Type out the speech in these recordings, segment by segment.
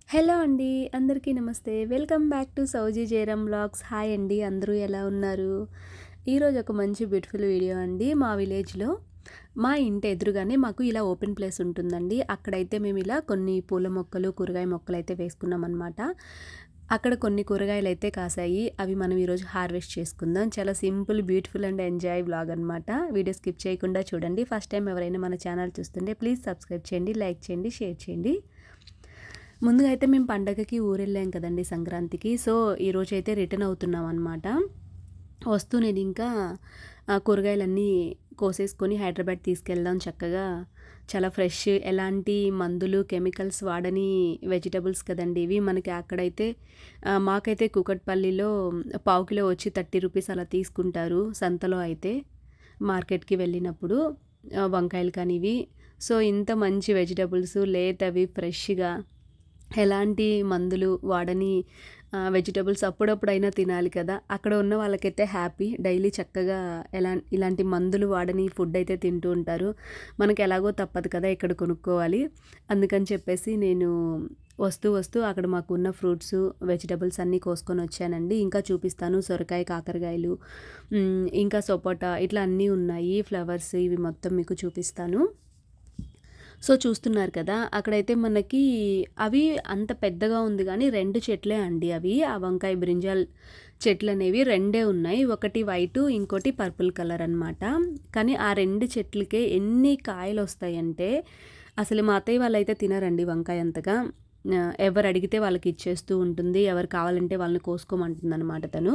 Hello అండి. అందరికీ నమస్తే. వెల్కమ్ బ్యాక్ టు సౌజీ జయరామ్ వ్లాగ్స్. హాయ్ అండి. అందరూ ఎలా ఉన్నారు? ఈరోజు ఒక మంచి బ్యూటిఫుల్ వీడియో అండి. మా విలేజ్‌లో మా ఇంటి ఎదురుగానే మాకు ఇలా ఓపెన్ ప్లేస్ ఉంటుందండి. అక్కడైతే మేము ఇలా కొన్ని పూల మొక్కలు, కూరగాయ మొక్కలైతే వేసుకున్నామనమాట. అక్కడ కొన్ని కూరగాయలైతే కాసాయి. అవి మనం ఈరోజు హార్వెస్ట్ చేసుకుందాం. చాలా simple, beautiful and enjoy vlog అనమాట. వీడియో స్కిప్ చేయకుండా చూడండి. ఫస్ట్ టైం ఎవరైనా మన ఛానల్ చూస్తుంటే ప్లీజ్ సబ్స్క్రైబ్ చేయండి, లైక్ చేయండి, షేర్ చేయండి. ముందుగా అయితే మేము పండగకి ఊరెళ్ళాం కదండి సంక్రాంతికి. సో, ఈరోజైతే రిటర్న్ అవుతున్నాం అనమాట. వస్తూ నేను ఇంకా కూరగాయలన్నీ కోసేసుకొని హైదరాబాద్ తీసుకెళ్దాం చక్కగా. చాలా ఫ్రెష్, ఎలాంటి మందులు, కెమికల్స్ వాడని వెజిటబుల్స్ కదండి ఇవి. మనకి అక్కడైతే మాకైతే కూకట్పల్లిలో పావు కిలో వచ్చి 30 రూపీస్ అలా తీసుకుంటారు సంతలో అయితే, మార్కెట్‌కి వెళ్ళినప్పుడు. వంకాయలు కానీ ఇవి. సో, ఇంత మంచి వెజిటబుల్స్ లేతవి ఫ్రెష్‌గా ఎలాంటి మందులు వాడని వెజిటబుల్స్ అప్పుడప్పుడైనా తినాలి కదా! అక్కడ ఉన్న వాళ్ళకైతే హ్యాపీ. డైలీ చక్కగా ఇలాంటి మందులు వాడని ఫుడ్ అయితే తింటూ ఉంటారు. మనకు ఎలాగో తప్పదు కదా! ఇక్కడ కొనుక్కోవాలి. అందుకని చెప్పేసి నేను వస్తూ అక్కడ మాకున్న ఫ్రూట్స్, వెజిటబుల్స్ అన్నీ కోసుకొని వచ్చానండి. ఇంకా చూపిస్తాను. సొరకాయ, కాకరకాయలు, ఇంకా సపోటా ఇట్లా అన్నీ ఉన్నాయి. ఫ్లవర్స్ ఇవి మొత్తం మీకు చూపిస్తాను. సో, చూస్తున్నారు కదా! అక్కడైతే మనకి అవి అంత పెద్దగా ఉంది గానీ 2 చెట్లే అండి అవి. ఆ వంకాయ, బ్రింజాల్ చెట్లనేవి 2 ఉన్నాయి. ఒకటి వైటు, ఇంకోటి పర్పుల్ కలర్ అనమాట. కానీ ఆ 2 చెట్లకే ఎన్ని కాయలొస్తాయంటే, అసలు మా అత్తయ్య వాళ్ళైతే తినరండి వంకాయ అంతగా. ఎవరు అడిగితే వాళ్ళకి ఇచ్చేస్తూ ఉంటుంది. ఎవరు కావాలంటే వాళ్ళని కోసుకోమంటుందనమాట తను.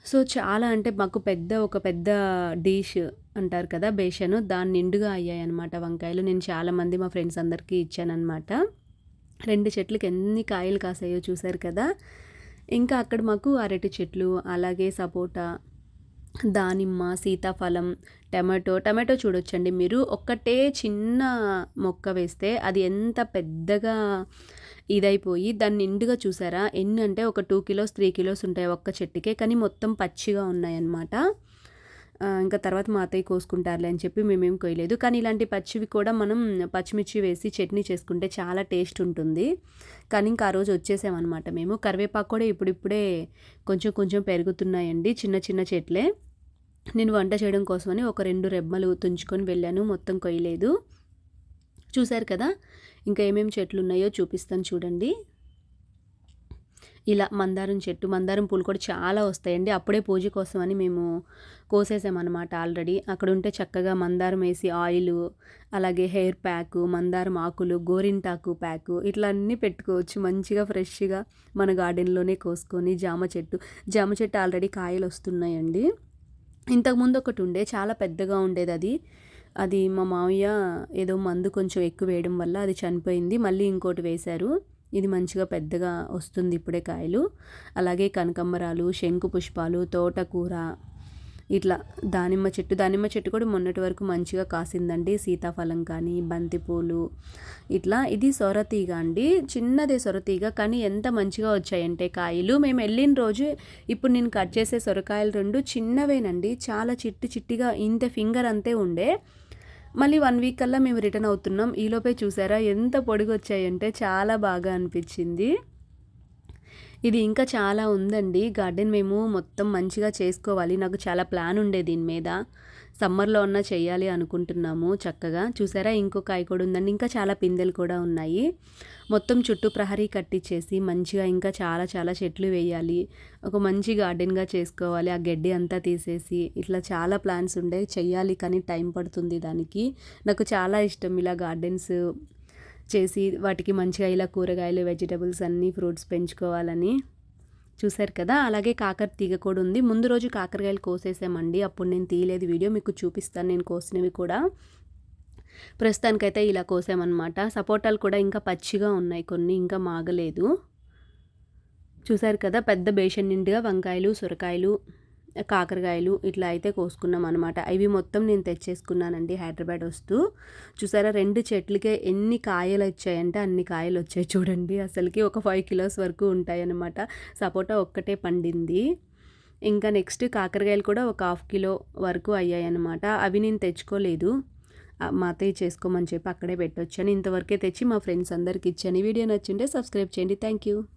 సో, చాలా అంటే మాకు ఒక పెద్ద డిష్ అంటారు కదా! బేషను దాని నిండుగా అయ్యాయన్నమాట వంకాయలు. నేను చాలామంది మా ఫ్రెండ్స్ అందరికీ ఇచ్చాననమాట. 2 చెట్లకి ఎన్ని కాయలు కాసాయో చూసారు కదా! ఇంకా అక్కడ మాకు అరటి చెట్లు, అలాగే సపోటా, దానిమ్మ, సీతాఫలం, టమాటో చూడొచ్చండి మీరు. ఒక్కటే చిన్న మొక్క వేస్తే అది ఎంత పెద్దగా ఇదైపోయి దాన్ని నిండుగా చూసారా? ఎన్నంటే ఒక 2 కిలోస్, 3 కిలోస్ ఉంటాయి ఒక్క చెట్టుకే. కానీ మొత్తం పచ్చిగా ఉన్నాయన్నమాట. ఇంకా తర్వాత మా అత్తయ్య కోసుకుంటారులే అని చెప్పి మేమేం కొయ్యలేదు. కానీ ఇలాంటి పచ్చివి కూడా మనం పచ్చిమిర్చి వేసి చట్నీ చేసుకుంటే చాలా టేస్ట్ ఉంటుంది. కానీ ఇంకా ఆ రోజు వచ్చేసామన్నమాట మేము. కరివేపాకు కూడా ఇప్పుడిప్పుడే కొంచెం కొంచెం పెరుగుతున్నాయండి. చిన్న చిన్న చెట్లే. నేను వంట చేయడం కోసమని ఒక 2 రెమ్మలు తుంచుకొని వెళ్ళాను. మొత్తం కొయ్యలేదు. చూసారు కదా! ఇంకా ఏమేమి చెట్లున్నాయో చూపిస్తాను చూడండి. ఇలా మందారం చెట్టు, మందారం పూలు కూడా చాలా వస్తాయండి. అప్పుడే పూజ కోసమని మేము కోసేసామన్నమాట ఆల్రెడీ. అక్కడుంటే చక్కగా మందారం వేసి ఆయిలు, అలాగే హెయిర్ ప్యాకు, మందారం ఆకులు, గోరింటాకు ప్యాకు ఇట్లా అన్నీ పెట్టుకోవచ్చు మంచిగా ఫ్రెష్‌గా మన గార్డెన్‌లోనే కోసుకొని. జామ చెట్టు ఆల్రెడీ కాయలొస్తున్నాయండి. ఇంతకుముందు ఒకటుండే చాలా పెద్దగా ఉండేదది. అది మా మావయ్య ఏదో మందు కొంచెం ఎక్కువ వేయడం వల్ల అది చనిపోయింది. మళ్ళీ ఇంకోటి వేశారు. ఇది మంచిగా పెద్దగా వస్తుంది ఇప్పుడే కాయలు. అలాగే కనకంబరాలు, శంకు పుష్పాలు, తోటకూర, ఇట్లా దానిమ్మ చెట్టు కూడా మొన్నటి వరకు మంచిగా కాసిందండి. సీతాఫలం కానీ, బంతిపూలు ఇట్లా. ఇది సొరతీగ అండి. చిన్నదే సొరతీగ, కానీ ఎంత మంచిగా వచ్చాయంటే కాయలు. మేము వెళ్ళిన రోజు ఇప్పుడు నేను కట్ చేసే సొరకాయలు 2 చిన్నవేనండి. చాలా చిట్టిగా ఇంత ఫింగర్ అంతే ఉండే. మళ్ళీ 1 వీక్ కల్లా మేము రిటర్న్ అవుతున్నాం. ఈలోపే చూసారా ఎంత పొడుగొచ్చాయంటే చాలా బాగా అనిపించింది. ఇది ఇంకా చాలా ఉందండి గార్డెన్. మేము మొత్తం మంచిగా చేసుకోవాలి. నాకు చాలా ప్లాన్ ఉండే దీని మీద. సమ్మర్‌లో అన్నా చేయాలి అనుకుంటున్నాము చక్కగా. చూసారా ఇంకో కాయ కూడా ఉందండి. ఇంకా చాలా పిందెలు కూడా ఉన్నాయి. మొత్తం చుట్టూ ప్రహరీ కట్టించేసి మంచిగా ఇంకా చాలా చెట్లు వేయాలి. ఒక మంచి గార్డెన్‌గా చేసుకోవాలి. ఆ గడ్డి అంతా తీసేసి ఇట్లా చాలా ప్లాన్స్ ఉండే. చెయ్యాలి కానీ టైం పడుతుంది దానికి. నాకు చాలా ఇష్టం ఇలా గార్డెన్స్ చేసి వాటికి మంచిగా ఇలా కూరగాయలు, వెజిటబుల్స్ అన్నీ ఫ్రూట్స్ పెంచుకోవాలని. చూసారు కదా! అలాగే కాకర తీగ కూడా ఉంది. ముందు రోజు కాకరకాయలు కోసేసామండి. అప్పుడు నేను తీయలేదు వీడియో. మీకు చూపిస్తాను నేను కోసినవి కూడా. ప్రస్తుతానికైతే ఇలా కోసామన్నమాట. సపోటాలు కూడా ఇంకా పచ్చిగా ఉన్నాయి. కొన్ని ఇంకా మాగలేదు. చూసారు కదా! పెద్ద బేషన్ నిండుగా వంకాయలు, సొరకాయలు, కాకరకాయలు ఇట్లా అయితే కోసుకున్నాం అనమాట. ఇవి మొత్తం నేను తెచ్చేసుకున్నానండి హైదరాబాద్ వస్తూ. చూసారా 2 చెట్లకే ఎన్ని కాయలు వచ్చాయంటే అన్ని కాయలు వచ్చాయి చూడండి. అసలుకి ఒక 5 కిలోస్ వరకు ఉంటాయన్నమాట. సపోటా ఒక్కటే పండింది. ఇంకా నెక్స్ట్ కాకరకాయలు కూడా ఒక ½ కిలో వరకు అయ్యాయన్నమాట. అవి నేను తెచ్చుకోలేదు. మా అత్తయ్య చేసుకోమని చెప్పి అక్కడే పెట్టొచ్చాను. ఇంతవరకే తెచ్చి మా ఫ్రెండ్స్ అందరికి ఇచ్చాను. ఈ వీడియో నచ్చింటే సబ్స్క్రైబ్ చేయండి. Thank you.